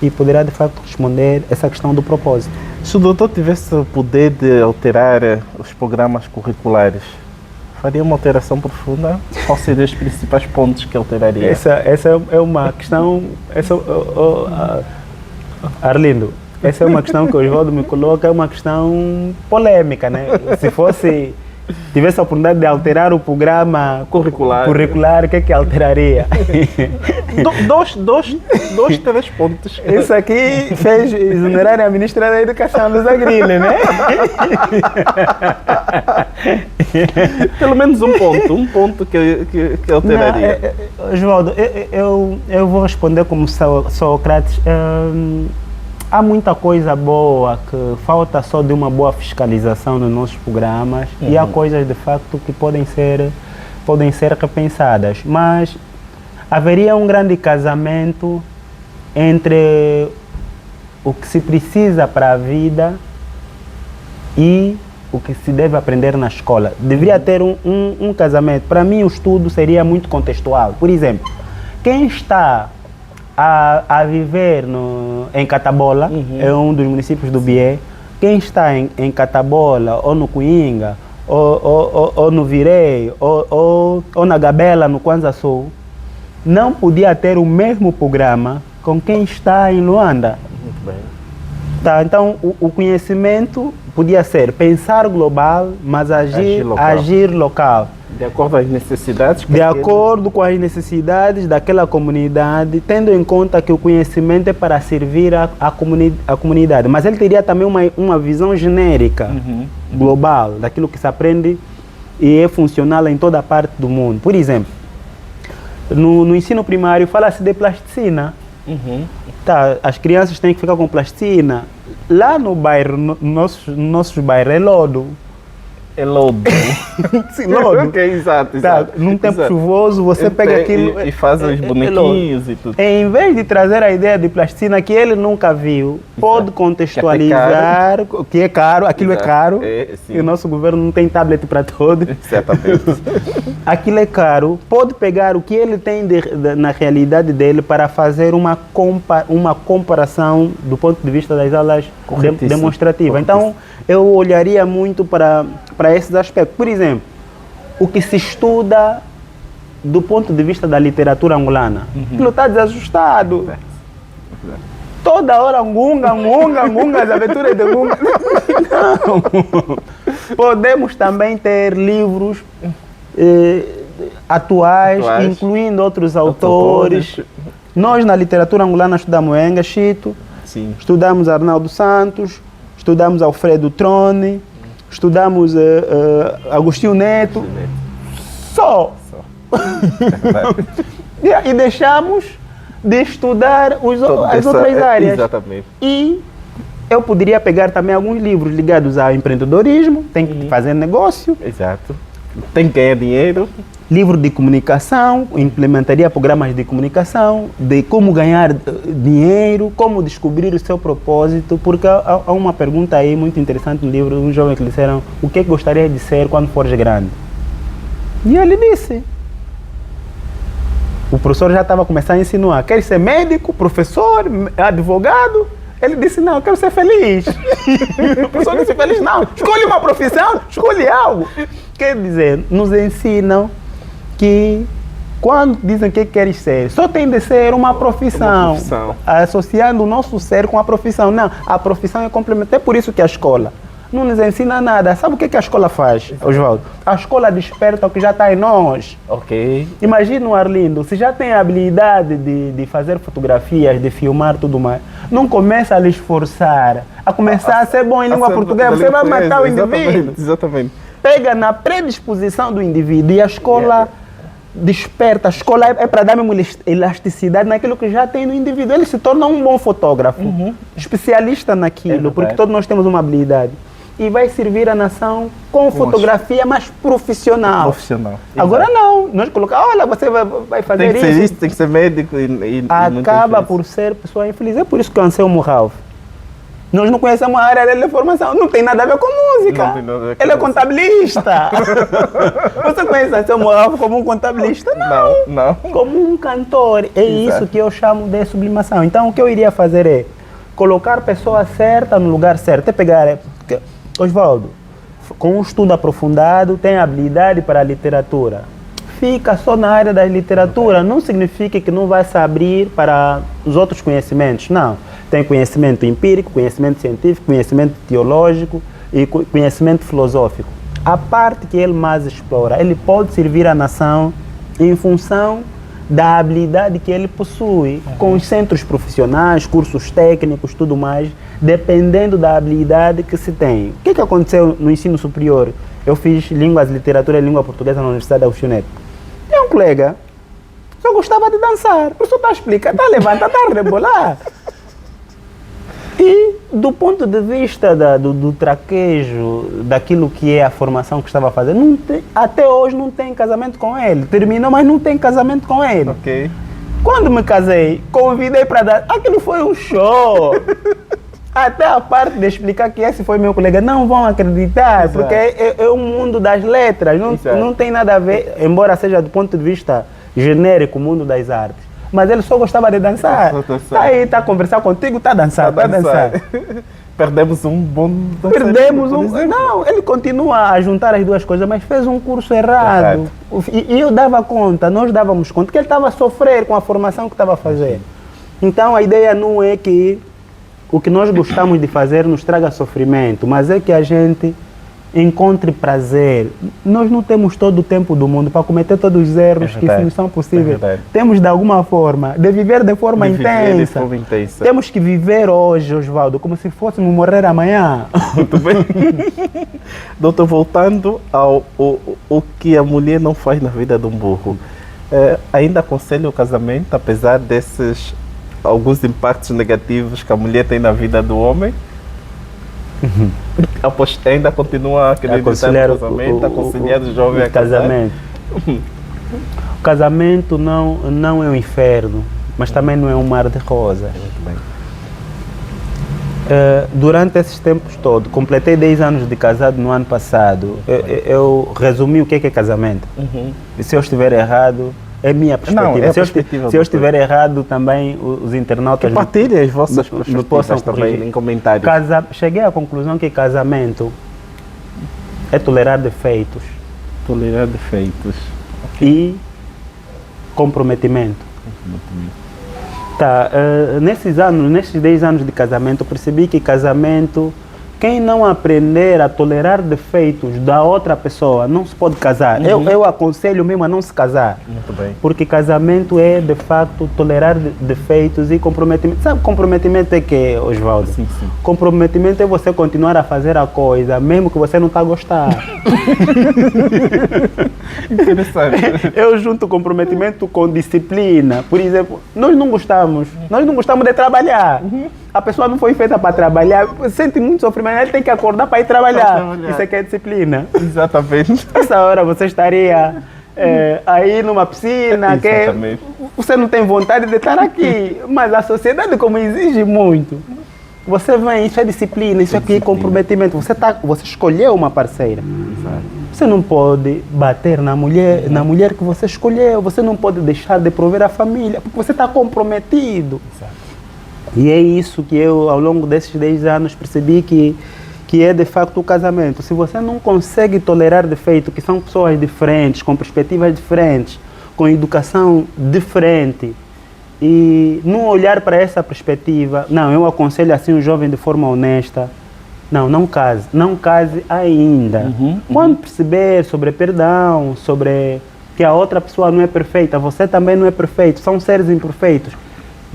e poderá de facto responder essa questão do propósito. Se o doutor tivesse o poder de alterar os programas curriculares, faria uma alteração profunda? Quais seriam os principais pontos que alteraria? Essa é uma questão... Arlindo, essa é uma questão que o Osvaldo me coloca, é uma questão polêmica, né? Se tivesse a oportunidade de alterar o programa curricular, o que é que alteraria? Dois, 3 pontos. Isso aqui fez exonerar a ministra da Educação, Luísa Grilli, né? Pelo menos um ponto que alteraria. Osvaldo, eu vou responder como Sócrates. Há muita coisa boa que falta só de uma boa fiscalização nos nossos programas, e há coisas de facto que podem ser repensadas, mas haveria um grande casamento entre o que se precisa para a vida e o que se deve aprender na escola. Deveria ter um casamento. Para mim, o estudo seria muito contextual. Por exemplo, quem está a viver em Catabola, é um dos municípios do Bié. Quem está em Catabola, ou no Coinga, ou no Virei, ou na Gabela, no Kwanza Sul, não podia ter o mesmo programa com quem está em Luanda. Muito bem. Tá, então, o conhecimento podia ser pensar global, mas agir local. De acordo com as necessidades. De acordo com as necessidades daquela comunidade, tendo em conta que o conhecimento é para servir a comunidade. Mas ele teria também uma visão genérica, global, daquilo que se aprende e é funcional em toda parte do mundo. Por exemplo, no ensino primário fala-se de plasticina. Tá, as crianças têm que ficar com plasticina. Lá no bairro, nossos bairros é lodo. É lodo. Sim, lodo. Ok, exato. Tá, num tempo chuvoso, você pega aquilo e faz os bonequinhos e tudo. Em vez de trazer a ideia de plasticina que ele nunca viu, pode contextualizar que é caro, aquilo é caro, e o nosso governo não tem tablet para todos. Exatamente. Aquilo é caro, pode pegar o que ele tem na realidade dele para fazer uma comparação do ponto de vista das aulas demonstrativas. Então, eu olharia muito para esses aspectos. Por exemplo, o que se estuda do ponto de vista da literatura angolana. Aquilo está desajustado. Toda hora Ngunga, as aventuras de Ngunga. Não. Podemos também ter livros atuais, incluindo outros autores. Nós, na literatura angolana, estudamos Enga Chito, estudamos Arnaldo Santos, estudamos Alfredo Trone, estudamos Agostinho Neto. Só. E deixamos de estudar as outras áreas. Exatamente. E eu poderia pegar também alguns livros ligados ao empreendedorismo, tem que fazer negócio. Exato. Tem que ganhar dinheiro. Livro de comunicação, implementaria programas de comunicação, de como ganhar dinheiro, como descobrir o seu propósito, porque há uma pergunta aí muito interessante no livro, um jovem que lhe disseram o que gostaria de ser quando fores grande. E ele disse, o professor já estava começando a insinuar, quer ser médico, professor, advogado? Ele disse, não, eu quero ser feliz. O professor disse, feliz não, escolhe uma profissão, escolhe algo. Quer dizer, nos ensinam que quando dizem o que queres ser, só tem de ser uma profissão, associando o nosso ser com a profissão. Não, a profissão é complementar, é por isso que a escola não nos ensina nada. Sabe o que a escola faz, Oswaldo? A escola desperta o que já está em nós. Ok. Imagina o Arlindo, se já tem a habilidade de fazer fotografias, de filmar tudo mais, não começa a lhe esforçar, a começar a ser bom em língua portuguesa, você vai matar o indivíduo. Exatamente. Pega na predisposição do indivíduo e a escola desperta. A escola é para dar uma elasticidade naquilo que já tem no indivíduo. Ele se torna um bom fotógrafo, especialista naquilo, porque todos nós temos uma habilidade. E vai servir a nação com fotografia mais profissional. Agora não, nós colocamos, olha, você vai fazer isso. Tem que ser isso, tem que ser médico e acaba por ser pessoa infeliz. É por isso que o Anselmo Ralph, nós não conhecemos a área dele de formação, não tem nada a ver com música. Ele é contabilista. Você conhece Anselmo Ralph como um contabilista? Não. Como um cantor. É isso que eu chamo de sublimação. Então, o que eu iria fazer é colocar a pessoa certa no lugar certo. É pegar, Oswaldo, com um estudo aprofundado, tem habilidade para a literatura. Fica só na área da literatura, não significa que não vai se abrir para os outros conhecimentos, não. Tem conhecimento empírico, conhecimento científico, conhecimento teológico e conhecimento filosófico. A parte que ele mais explora, ele pode servir à nação em função da habilidade que ele possui, com os centros profissionais, cursos técnicos, tudo mais, dependendo da habilidade que se tem. O que aconteceu no ensino superior? Eu fiz línguas, literatura e língua portuguesa na Universidade de Agostinho Neto. Tem um colega que só gostava de dançar, o professor está a explicar, está a levantar, está a rebolar. E do ponto de vista do traquejo, daquilo que é a formação que estava fazendo, até hoje não tem casamento com ele. Terminou, mas não tem casamento com ele. Ok. Quando me casei, convidei para dar. Aquilo foi um show. Até a parte de explicar que esse foi meu colega, não vão acreditar, porque é o mundo das letras, não tem nada a ver, embora seja do ponto de vista genérico o mundo das artes. mas ele só gostava de dançar. Só dançar. Está aí, está a conversar contigo, está a dançar, está a dançar. Perdemos um bom dançarino, Perdemos por um. exemplo. Não, ele continua a juntar as duas coisas, mas fez um curso errado. E eu dava conta, nós dávamos conta que ele estava a sofrer com a formação que estava a fazer. Então a ideia não é que o que nós gostamos de fazer nos traga sofrimento, mas é que a gente encontre prazer. Nós não temos todo o tempo do mundo para cometer todos os erros que não são possíveis. Temos de alguma forma, de viver de forma intensa. Temos que viver hoje, Osvaldo, como se fôssemos morrer amanhã. Muito bem. Doutor, voltando ao o que a mulher não faz na vida de um burro, ainda aconselho o casamento, apesar desses alguns impactos negativos que a mulher tem na vida do homem? Ainda continua a acreditar no casamento, aconselhar o jovem a casamento. O casamento não é um inferno, mas também não é um mar de rosas. Muito bem. Durante esses tempos todos, completei 10 anos de casado no ano passado, eu resumi o que é casamento. E se eu estiver errado, é minha perspectiva. Não, é se eu estiver errado, também os internautas partilhem as vossas perspectivas também em comentários. Cheguei à conclusão que casamento é tolerar defeitos. Tolerar defeitos. E comprometimento. Tá, nesses 10 anos de casamento, eu percebi que casamento, quem não aprender a tolerar defeitos da outra pessoa, não se pode casar. Eu aconselho mesmo a não se casar. Muito bem. Porque casamento é, de facto, tolerar defeitos e comprometimento. Sabe comprometimento é que, Osvaldo? Sim. Comprometimento é você continuar a fazer a coisa, mesmo que você não está a gostar. Interessante. Eu junto comprometimento com disciplina. Por exemplo, nós não gostamos de trabalhar. A pessoa não foi feita para trabalhar, sente muito sofrimento, ele tem que acordar para ir trabalhar. Isso é que é disciplina. Exatamente. Nessa hora você estaria aí numa piscina, que você não tem vontade de estar aqui, mas a sociedade como exige muito. Você vem, isso é disciplina, isso aqui é comprometimento. Você escolheu uma parceira. Exato. Você não pode bater na mulher que você escolheu, você não pode deixar de prover a família, porque você está comprometido. Exato. E é isso que eu, ao longo desses 10 anos, percebi que é de facto o casamento. Se você não consegue tolerar defeito, que são pessoas diferentes, com perspectivas diferentes, com educação diferente, e não olhar para essa perspectiva, não, eu aconselho assim um jovem de forma honesta, não case ainda. Quando perceber sobre perdão, sobre que a outra pessoa não é perfeita, você também não é perfeito, são seres imperfeitos,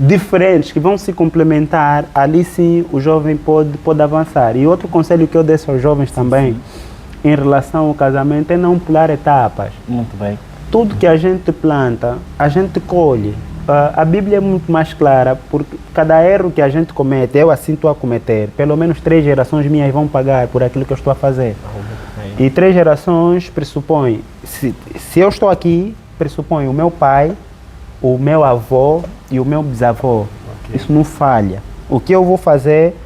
diferentes, que vão se complementar, ali sim o jovem pode avançar. E outro conselho que eu deixo aos jovens também, em relação ao casamento, é não pular etapas. Muito bem. Tudo que a gente planta, a gente colhe. A Bíblia é muito mais clara, porque cada erro que a gente comete, eu assim estou a cometer, pelo menos 3 gerações minhas vão pagar por aquilo que eu estou a fazer. E 3 gerações pressupõe, se eu estou aqui, pressupõe o meu pai, o meu avô e o meu bisavô. Isso não falha. O que eu vou fazer,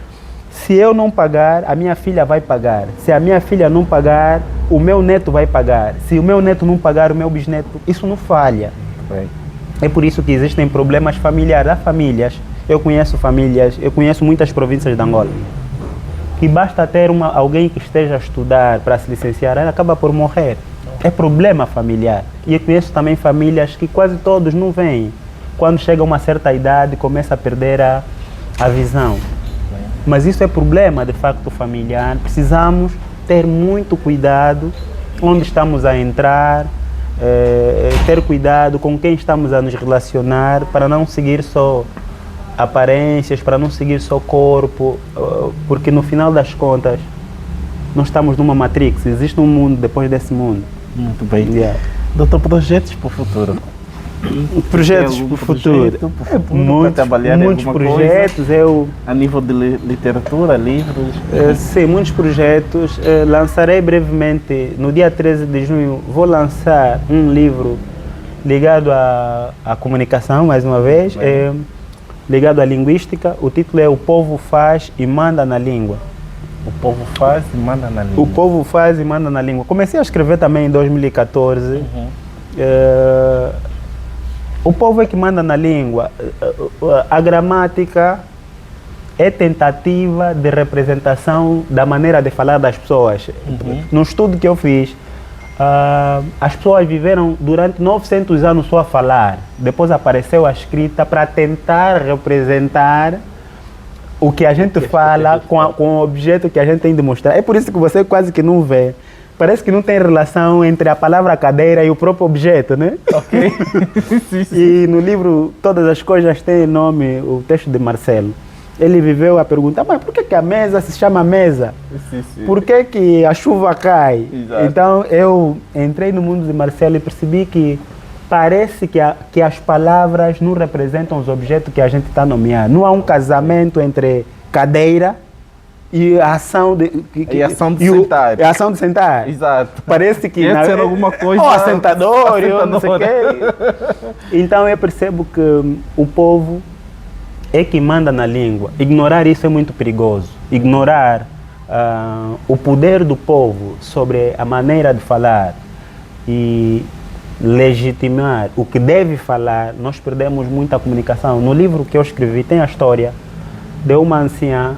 se eu não pagar, a minha filha vai pagar. Se a minha filha não pagar, o meu neto vai pagar. Se o meu neto não pagar, o meu bisneto, isso não falha. É por isso que existem problemas familiares. Há famílias, eu conheço muitas províncias de Angola, que basta ter alguém que esteja a estudar para se licenciar, ela acaba por morrer. É problema familiar. E eu conheço também famílias que quase todos não vêm. Quando chega a uma certa idade, começa a perder a visão. Mas isso é problema, de facto, familiar. Precisamos ter muito cuidado onde estamos a entrar, ter cuidado com quem estamos a nos relacionar, para não seguir só aparências, para não seguir só corpo, porque no final das contas, nós estamos numa matrix, existe um mundo depois desse mundo. Muito bem. Doutor, projetos para o futuro? Projetos para o futuro? Muitos projetos. A nível de literatura, livros? Sim, muitos projetos. Lançarei brevemente, no dia 13 de junho, vou lançar um livro ligado à comunicação, mais uma vez, ligado à linguística. O título é O Povo Faz e Manda na Língua. O povo faz e manda na língua. O povo faz e manda na língua. Comecei a escrever também em 2014. O povo é que manda na língua. A gramática é tentativa de representação da maneira de falar das pessoas. No estudo que eu fiz, as pessoas viveram durante 900 anos só a falar. Depois apareceu a escrita para tentar representar o que a gente fala com o objeto que a gente tem de mostrar. É por isso que você quase que não vê. Parece que não tem relação entre a palavra cadeira e o próprio objeto, né? Ok. Sim, sim. E no livro Todas as Coisas tem nome, o texto de Marcelo. Ele viveu a perguntar, mas por que a mesa se chama mesa? Sim, sim. Por que a chuva cai? Exato. Então eu entrei no mundo de Marcelo e percebi que parece que as palavras não representam os objetos que a gente está nomeando. Não há um casamento entre cadeira e a ação de... E a ação de sentar. E a ação de sentar. Exato. Parece que... Deve ser alguma coisa... Ou assentador, ou não sei o quê. Então eu percebo que o povo é que manda na língua. Ignorar isso é muito perigoso. Ignorar o poder do povo sobre a maneira de falar e legitimar o que deve falar, nós perdemos muita comunicação. No livro que eu escrevi tem a história de uma anciã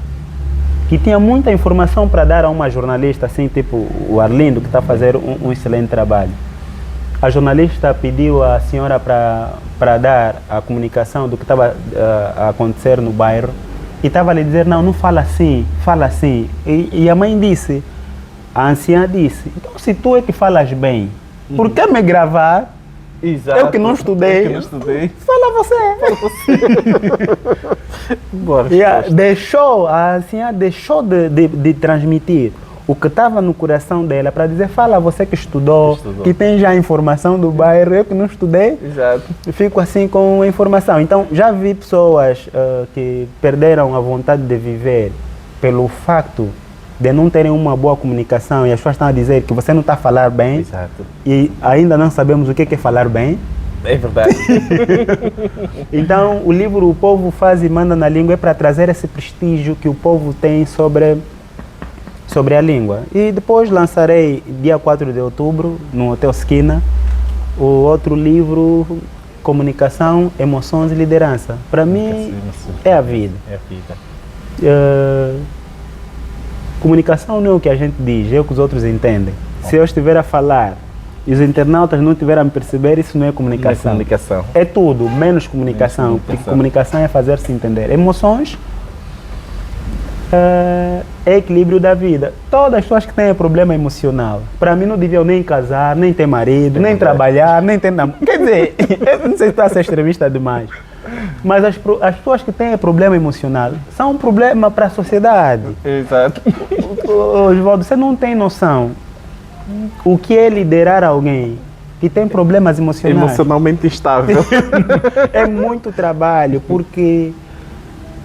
que tinha muita informação para dar a uma jornalista, assim, tipo o Arlindo, que está a fazer um excelente trabalho. A jornalista pediu à senhora para dar a comunicação do que estava a acontecer no bairro e estava a lhe dizer, não fala assim, fala assim. E a mãe disse, a anciã disse, então se tu é que falas bem, por que me gravar? Exato. Eu que não estudei. Eu que não estudei. Fala você. Bora. A anciã deixou de transmitir o que estava no coração dela para dizer, fala você que estudou, que tem já a informação do bairro, eu que não estudei, Exato. fico assim com a informação. Então já vi pessoas que perderam a vontade de viver pelo facto de não terem uma boa comunicação e as pessoas estão a dizer que você não está a falar bem. Exato. E ainda não sabemos o que é falar bem. É verdade. Então o livro O Povo Faz e Manda na Língua é para trazer esse prestígio que o povo tem sobre a língua. E depois lançarei, dia 4 de outubro, no Hotel Esquina, o outro livro, Comunicação, Emoções e Liderança. Para mim, é a vida. É a vida. Comunicação não é o que a gente diz, é o que os outros entendem. Se eu estiver a falar e os internautas não estiverem a me perceber, isso não é comunicação. Não é comunicação. É tudo, menos comunicação, porque comunicação é fazer-se entender. Emoções é equilíbrio da vida. Todas as pessoas que têm problema emocional, para mim não deviam nem casar, nem ter marido, nem trabalhar, nem ter namoro. Quer dizer, eu não sei se está a ser extremista demais, mas as pessoas que têm problema emocional são um problema para a sociedade. Exato. Osvaldo, você não tem noção o que é liderar alguém que tem problemas emocionais. Emocionalmente instável. É muito trabalho, porque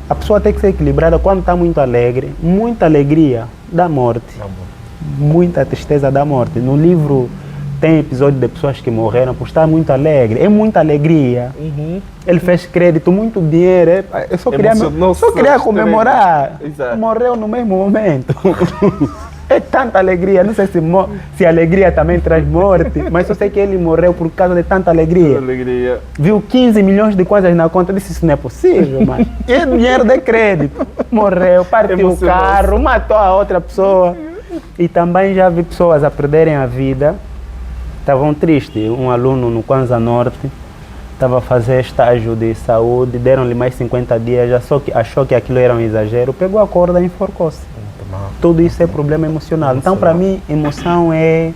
a pessoa tem que ser equilibrada quando está muito alegre. Muita alegria dá morte. Muita tristeza dá morte. No livro tem episódio de pessoas que morreram por estar muito alegre. É muita alegria. Ele fez crédito, muito dinheiro. Eu só queria comemorar. Exato. Morreu no mesmo momento. É tanta alegria. Não sei se alegria também traz morte, mas eu sei que ele morreu por causa de tanta alegria. Viu 15 milhões de coisas na conta, disse, isso não é possível, mas é dinheiro de crédito. Morreu, partiu o carro, matou a outra pessoa. E também já vi pessoas a perderem a vida. Estavam tristes. Um aluno no Kwanza Norte estava a fazer estágio de saúde, deram-lhe mais 50 dias, achou que aquilo era um exagero, pegou a corda e enforcou-se. Tudo isso é problema emocional. Então, para mim, emoção é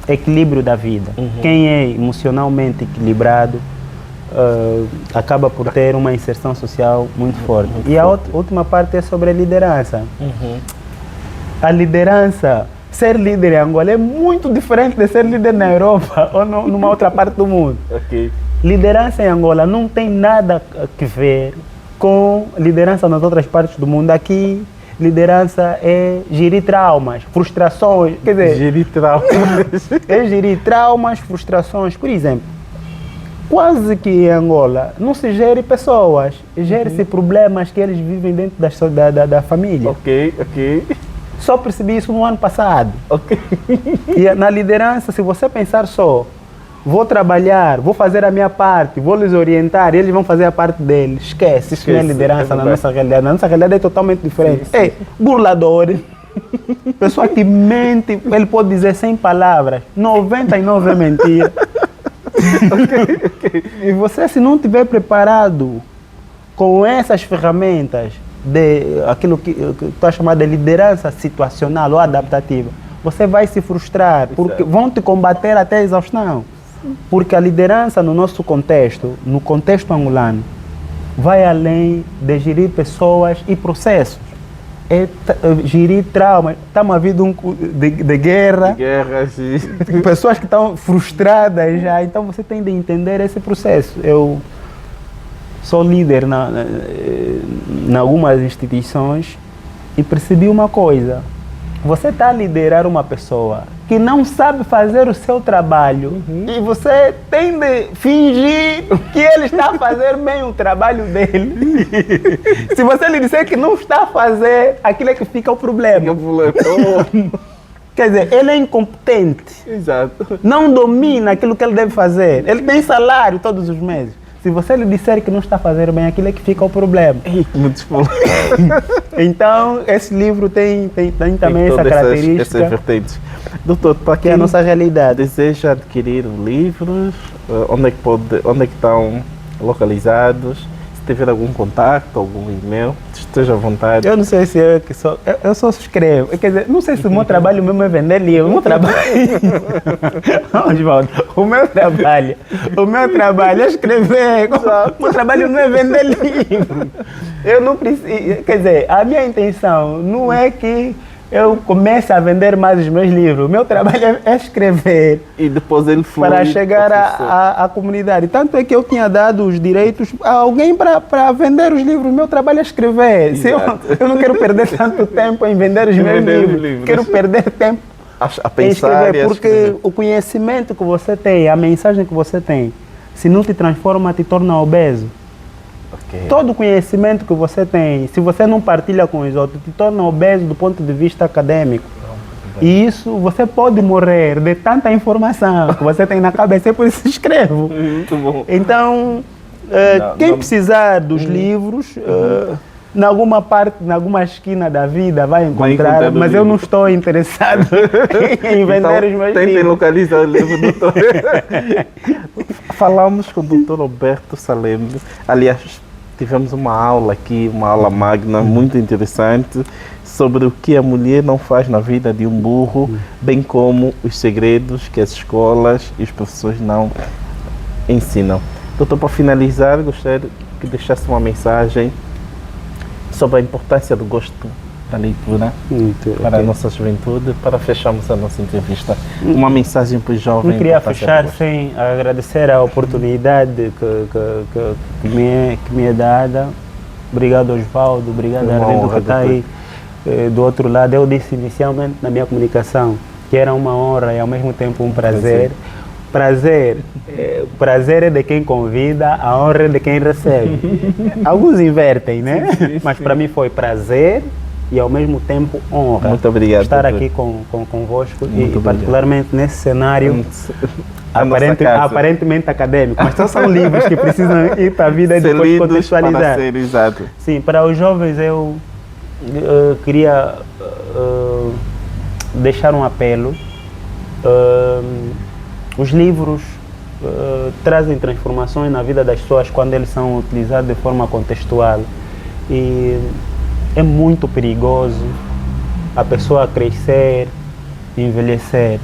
equilíbrio da vida. Quem é emocionalmente equilibrado acaba por ter uma inserção social muito forte. E a última parte é sobre a liderança. A liderança, ser líder em Angola é muito diferente de ser líder na Europa ou numa outra parte do mundo. Liderança em Angola não tem nada a ver com liderança nas outras partes do mundo. Aqui, liderança é gerir traumas, frustrações, quer dizer... Gerir traumas. É gerir traumas, frustrações. Por exemplo, quase que em Angola não se gere pessoas, gere-se problemas que eles vivem dentro da família. Só percebi isso no ano passado. E na liderança, se você pensar só vou trabalhar, vou fazer a minha parte, vou lhes orientar, eles vão fazer a parte deles. Esquece, isso não é liderança na nossa realidade. Na nossa realidade é totalmente diferente. Ei, burlador, pessoa que mente, ele pode dizer 100 palavras, 99 é mentira. E você, se não estiver preparado com essas ferramentas, de aquilo que está chamado de liderança situacional ou adaptativa, você vai se frustrar, porque vão te combater até a exaustão. Porque a liderança no nosso contexto, no contexto angolano, vai além de gerir pessoas e processos. É gerir traumas. Estamos a vida de guerra. De guerra, sim. Pessoas que estão frustradas já. Então você tem de entender esse processo. Eu sou líder em algumas instituições e percebi uma coisa. Você está a liderar uma pessoa que não sabe fazer o seu trabalho e você tem de fingir que ele está a fazer bem o trabalho dele. Se você lhe disser que não está a fazer, aquilo é que fica o problema. Quer dizer, ele é incompetente. Exato. Não domina aquilo que ele deve fazer. Ele tem salário todos os meses. Se você lhe disser que não está a fazer bem, aquilo é que fica o problema. Então, esse livro tem também essa característica. Essas vertentes. Doutor, para que é a nossa realidade. Deseja adquirir livros, onde é que estão localizados? Se tiver algum contato, algum e-mail, esteja à vontade. Eu não sei se eu só escrevo. Quer dizer, não sei se o meu trabalho mesmo é vender livro. O meu trabalho... O meu trabalho é escrever. O meu trabalho não é vender livro. Eu não preciso... Quer dizer, a minha intenção não é que eu comece a vender mais os meus livros. O meu trabalho é escrever. E depois ele flui para chegar à comunidade. Tanto é que eu tinha dado os direitos a alguém para vender os livros. O meu trabalho é escrever. Se eu não quero perder tanto tempo em vender os meus livros. Quero perder tempo a pensar em escrever. Porque o conhecimento que você tem, a mensagem que você tem, se não te transforma, te torna obeso. Okay. Todo o conhecimento que você tem, se você não partilha com os outros, te torna obeso do ponto de vista acadêmico. E isso, você pode morrer de tanta informação que você tem na cabeça, é por isso que escrevo. Muito bom. Então, quem precisar dos livros, em alguma parte, em alguma esquina da vida vai encontrar, mas eu não estou interessado em vender os meus livros. Tentem localizar o livro, doutor. Falamos com o doutor Roberto Salem. Aliás, tivemos uma aula aqui, uma aula magna, muito interessante, sobre o que a mulher não faz na vida de um burro, bem como os segredos que as escolas e os professores não ensinam. Doutor, para finalizar, gostaria que deixasse uma mensagem sobre a importância do gosto da leitura para a nossa juventude, para fecharmos a nossa entrevista. Uma mensagem para os jovens. Não queria fechar sem agradecer a oportunidade que me é dada. Obrigado, Osvaldo. Obrigado, Arlindo, que está aí do outro lado. Eu disse inicialmente na minha comunicação que era uma honra e ao mesmo tempo um prazer. Prazer é de quem convida, a honra é de quem recebe. Alguns invertem, né? Mas para mim foi prazer e ao mesmo tempo honra. Muito obrigado, estar aqui convosco e particularmente nesse cenário aparentemente acadêmico, mas são livros que precisam ir para a vida e depois contextualizar. Exato. Sim, para os jovens eu queria deixar um apelo. Os livros trazem transformações na vida das pessoas quando eles são utilizados de forma contextual. E é muito perigoso a pessoa crescer, envelhecer,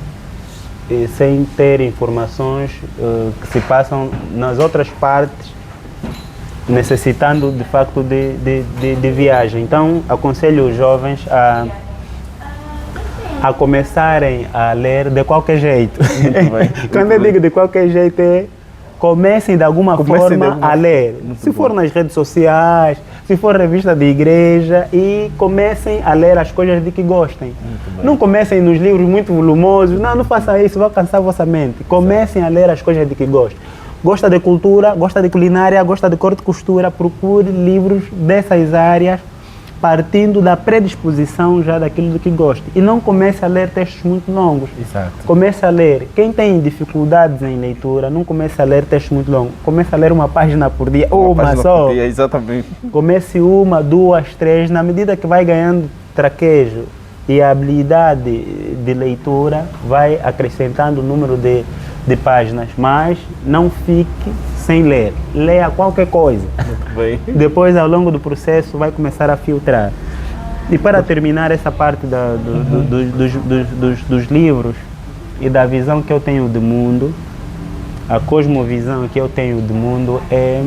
sem ter informações que se passam nas outras partes, necessitando de facto de viagem. Então, aconselho os jovens a começarem a ler de qualquer jeito. Quando eu digo de qualquer jeito, comecem de alguma forma a ler. Se for nas redes sociais, se for revista de igreja, e comecem a ler as coisas de que gostem. Não comecem nos livros muito volumosos, não façam isso, vai cansar a vossa mente. Comecem a ler as coisas de que gostem. Gosta de cultura, gosta de culinária, gosta de corte e costura, procure livros dessas áreas partindo da predisposição já daquilo do que gosta. E não comece a ler textos muito longos. Exato. Comece a ler. Quem tem dificuldades em leitura, não comece a ler textos muito longos. Comece a ler uma página por dia, ou uma página só. por dia, exatamente. Comece uma, duas, três. Na medida que vai ganhando traquejo e a habilidade de leitura, vai acrescentando o número de páginas. Mas não fique sem ler. Leia qualquer coisa. Muito bem. Depois, ao longo do processo, vai começar a filtrar. E para terminar essa parte dos livros e da visão que eu tenho do mundo, a cosmovisão que eu tenho do mundo é: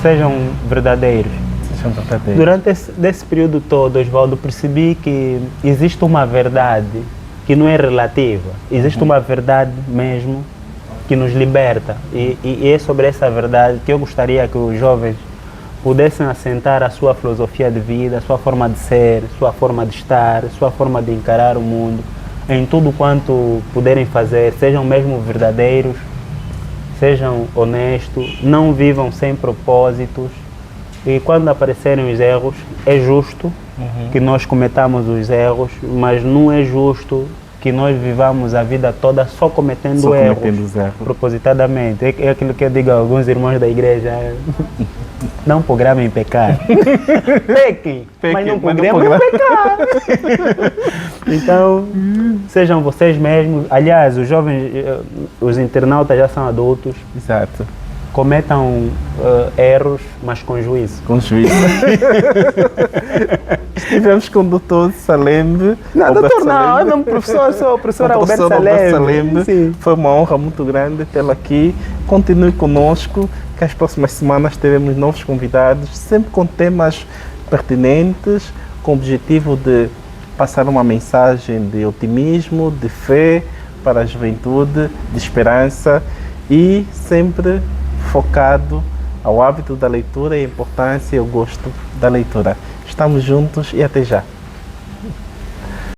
sejam verdadeiros. Sejam verdadeiros. Durante esse período todo, Osvaldo, percebi que existe uma verdade que não é relativa. Existe uma verdade mesmo que nos liberta. E é sobre essa verdade que eu gostaria que os jovens pudessem assentar a sua filosofia de vida, a sua forma de ser, sua forma de estar, sua forma de encarar o mundo, em tudo quanto puderem fazer. Sejam mesmo verdadeiros, sejam honestos, não vivam sem propósitos. E quando aparecerem os erros, é justo que nós cometamos os erros, mas não é justo que nós vivamos a vida toda só cometendo erros, propositadamente. É aquilo que eu digo a alguns irmãos da igreja: não programem pecar. Pequem, mas não programem pecar. Então, sejam vocês mesmos. Aliás, os jovens, os internautas já são adultos. Exato. Cometam erros, mas com juízo. Com juízo. Estivemos com o Dr. Salembe. Não, doutor, não, professor, sou professor Alberto Salembe. Sim. Foi uma honra muito grande tê-lo aqui. Continue conosco, que as próximas semanas teremos novos convidados, sempre com temas pertinentes, com o objetivo de passar uma mensagem de otimismo, de fé para a juventude, de esperança e sempre focado ao hábito da leitura e a importância e o gosto da leitura. Estamos juntos e até já.